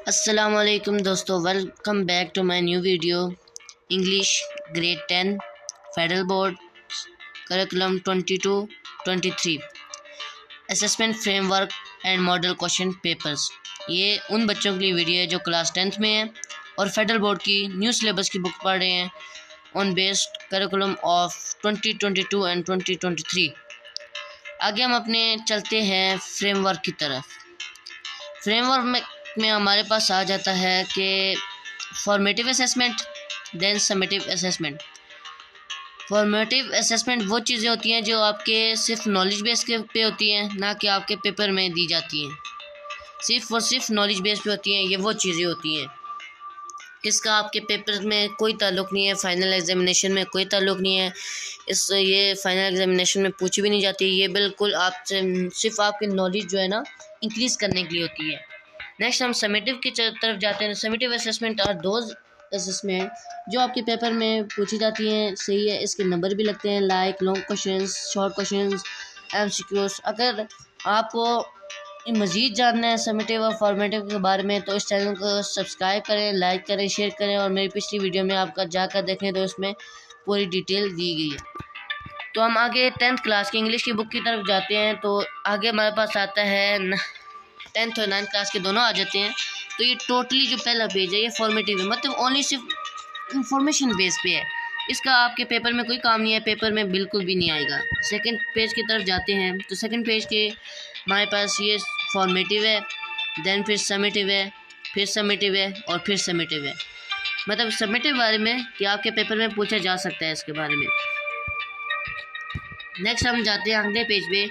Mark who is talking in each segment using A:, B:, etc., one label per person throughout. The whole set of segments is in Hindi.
A: अस्सलामुअलैकुम दोस्तों, welcome back to my new video. English grade 10 federal board curriculum 22-23 assessment framework and model question papers. ये उन बच्चों के लिए वीडियो है जो क्लास 10th में है और फेडरल बोर्ड की न्यू सिलेबस की बुक पढ़ रहे हैं on based curriculum of 2022 and 2023। आगे हम अपने चलते हैं फ्रेमवर्क की तरफ। फ्रेमवर्क में हमारे पास आ जाता है कि formative assessment, then summative assessment. Formative assessment वो चीज़ें होती हैं जो आपके सिर्फ नॉलेज बेस के पे होती हैं, ना कि आपके पेपर में दी जाती हैं। सिर्फ और सिर्फ नॉलेज बेस पे होती हैं, ये वो चीज़ें होती हैं। इसका आपके पेपर में कोई ताल्लुक़ नहीं है, फाइनल एग्जामिनेशन में कोई ताल्लुक़ नहीं है। ये फाइनल एग्जामिनेशन में पूछी भी नहीं जाती। ये बिल्कुल आपसे सिर्फ आपकी नॉलेज जो है ना इंक्रीज़ करने के लिए होती है। नेक्स्ट हम समेटिव की तरफ जाते हैं। समेटिव असेसमेंट और दोज असेसमेंट जो आपके पेपर में पूछी जाती हैं। सही है, इसके नंबर भी लगते हैं, like long questions, short questions, MCQs. अगर आपको मज़ीद जानना है समेटिव और फॉर्मेटिव के बारे में तो इस चैनल को सब्सक्राइब करें, लाइक करें, शेयर करें और मेरी पिछली वीडियो में आपका जाकर देखें तो उसमें पूरी डिटेल दी गई है। तो हम आगे 10th क्लास की इंग्लिश की बुक की तरफ जाते हैं। तो आगे हमारे पास आता है 10th और 9th क्लास के दोनों आ जाते हैं। तो ये टोटली जो पहला पेज है ये फॉर्मेटिव है, मतलब ओनली सिर्फ इंफॉर्मेशन बेस पे है। इसका आपके पेपर में कोई काम नहीं है, पेपर में बिल्कुल भी नहीं आएगा। सेकंड पेज की तरफ जाते हैं तो सेकंड पेज के हमारे पास ये फॉर्मेटिव है, देन फिर समेटिव है, फिर समेटिव है और फिर समेटिव है। मतलब समेटिव बारे में कि आपके पेपर में पूछा जा सकता है इसके बारे में। नेक्स्ट हम जाते हैं अगले पेज पे।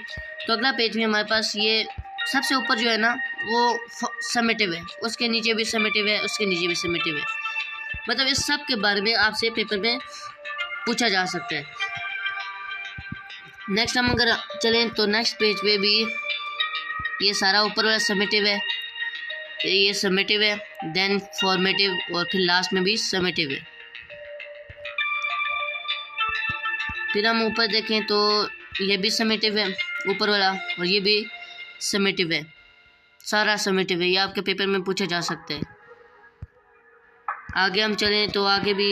A: तो अगला पेज में हमारे पास ये सबसे ऊपर जो है ना वो समेटिव है, उसके नीचे भी समेटिव है, उसके नीचे भी समेटिव है। मतलब इस सब के बारे में आपसे पेपर में पूछा जा सकता है। नेक्स्ट हम अगर चलें तो नेक्स्ट पेज पे भी ये सारा ऊपर वाला समेटिव है, ये समेटिव है, देन फॉर्मेटिव और फिर लास्ट में भी समेटिव है। फिर हम ऊपर देखें तो ये भी समेटिव है ऊपर वाला और ये भी समेटिव है, सारा समेटिव है। ये आपके पेपर में पूछा जा सकता है। आगे हम चलें तो आगे भी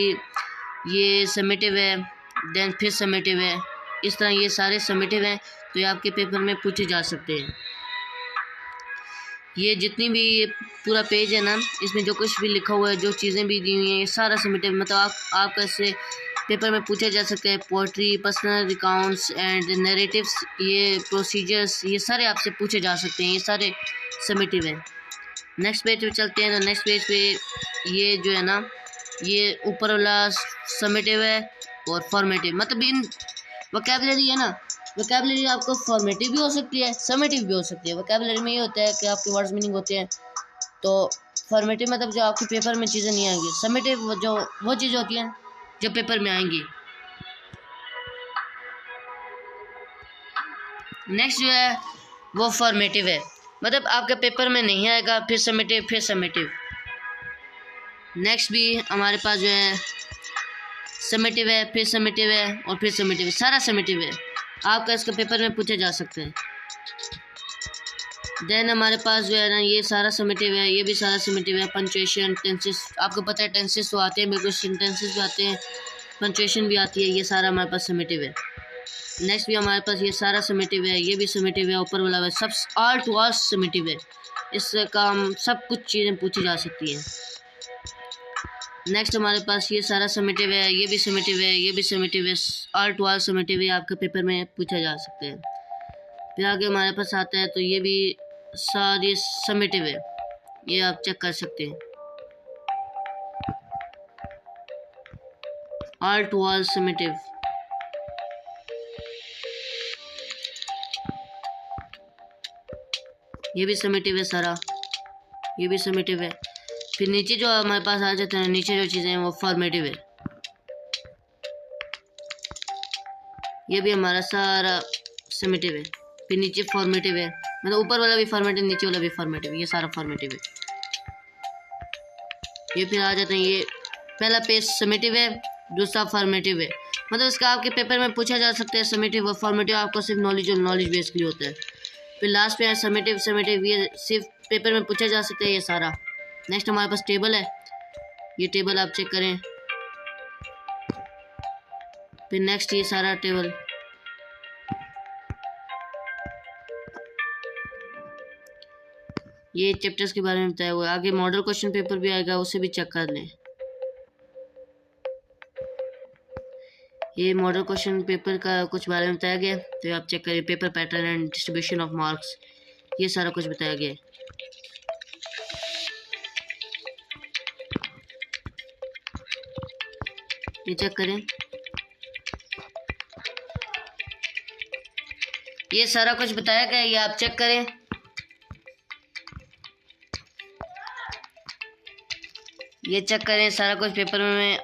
A: ये समेटिव है, देन फिर समेटिव है। इस तरह ये सारे समेटिव हैं तो ये आपके पेपर में पूछे जा सकते हैं। ये जितनी भी ये पूरा पेज है ना, इसमें जो कुछ भी लिखा हुआ है, जो चीज़ें भी दी हुई हैं, ये सारा समेटिव। मतलब आप कैसे पेपर में पूछा जा सकता है। Poetry, personal accounts and narratives, ये प्रोसीजर्स, ये सारे आपसे पूछे जा सकते हैं। ये सारे समेटिव हैं। नेक्स्ट पेज पे चलते हैं तो नेक्स्ट पेज पे ये जो है ना ये ऊपर वाला समेटिव है और फॉर्मेटिव। मतलब इन वोकैबुलरी है ना, वोकैबुलरी आपको फॉर्मेटिव भी हो सकती है, समेटिव भी हो सकती है। वोकैबुलरी में ये होता है कि आपके वर्ड्स मीनिंग होते हैं। तो फॉर्मेटिव मतलब जो आपके पेपर में चीज़ें नहीं आएंगी। समेटिव जो वो चीज़ें होती हैं जो पेपर में आएंगी। नेक्स्ट जो है वो फॉर्मेटिव है, मतलब आपके पेपर में नहीं आएगा, फिर समेटिव, फिर समेटिव। नेक्स्ट भी हमारे पास जो है समेटिव है, फिर समेटिव है और फिर समेटिव है, सारा समेटिव है। आपका इसका पेपर में पूछा जा सकता है। देन हमारे पास जो है ना ये सारा समेटिव है, ये भी सारा समेटिव है। पंचुएशन, टेंसेस, आपको पता है टेंसेस तो आते हैं, बिल्कुल सेंटेंसेस भी आते हैं, पंचुएशन भी आती है। ये सारा हमारे पास समेटिव है। नेक्स्ट भी हमारे पास ये सारा समेटिव है, ये भी समेटिव है, ऊपर वाला है, सब ऑल टू ऑल समेटिव है। इससे काम सब कुछ चीज़ें पूछी जा सकती हैं। नेक्स्ट हमारे पास ये सारा समेटिव है, ये भी समेटिव है, ये भी समेटिव है, ऑल टू ऑल समेटिव है, आपके पेपर में पूछा जा सकता है। फिर आगे हमारे पास आता है तो ये भी सारी समेटिव है, ये आप चेक कर सकते हैं, ऑल टू ऑल समेटिव। ये भी समेटिव है सारा, ये भी समेटिव है। फिर नीचे जो हमारे पास आ जाते हैं, नीचे जो चीज़ें हैं वो फॉर्मेटिव है। ये भी हमारा सारा समेटिव है। फिर नीचे फॉर्मेटिव है, मतलब ऊपर वाला भी फॉर्मेटिव, नीचे वाला भी फॉर्मेटिव, ये सारा फॉर्मेटिव है। ये फिर आ जाते हैं, ये पहला पेज समेटिव है, दूसरा फॉर्मेटिव है। मतलब इसका आपके पेपर में पूछा जा सकता है। समेटिव और फॉर्मेटिव आपको सिर्फ नॉलेज और नॉलेज बेस के लिए होता है। फिर लास्ट पे है समेटिव, ये सिर्फ पेपर में पूछा जा सकता है ये सारा। नेक्स्ट हमारे पास टेबल है, ये टेबल आप चेक करें। फिर नेक्स्ट ये सारा टेबल, ये चैप्टर्स के बारे में बताया हुआ है। आगे मॉडल क्वेश्चन पेपर भी आएगा, उसे भी चेक कर लें। ये मॉडल क्वेश्चन पेपर का कुछ बारे में बताया गया, तो आप चेक करिए। Paper pattern and distribution of marks, ये सारा कुछ बताया गया है। ये चेक करें, ये सारा कुछ बताया गया है, ये आप चेक करें। ये चेक करें सारा कुछ पेपर में।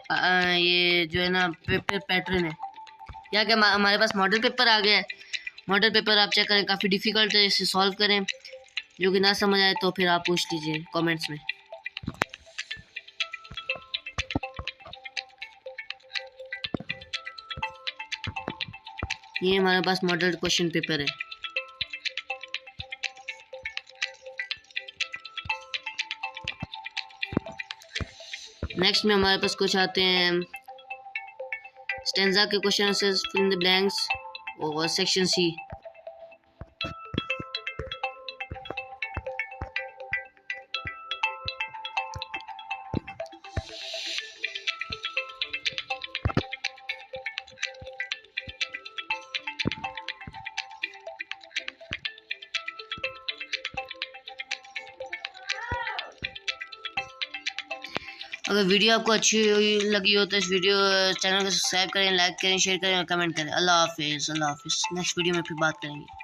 A: ये जो है ना पेपर पैटर्न है, या कि हमारे पास मॉडल पेपर आ गया है। मॉडल पेपर आप चेक करें, काफ़ी डिफ़िकल्ट है, इसे सॉल्व करें। जो कि ना समझ आए तो फिर आप पूछ लीजिए कमेंट्स में। ये हमारे पास मॉडल क्वेश्चन पेपर है। नेक्स्ट में हमारे पास कुछ आते हैं स्टेंजा के question answers, fill in the blanks और सेक्शन सी। अगर वीडियो आपको अच्छी लगी हो तो इस वीडियो चैनल को सब्सक्राइब करें, लाइक करें, शेयर करें और कमेंट करें। अल्लाह हाफिज़। नेक्स्ट वीडियो में फिर बात करेंगे।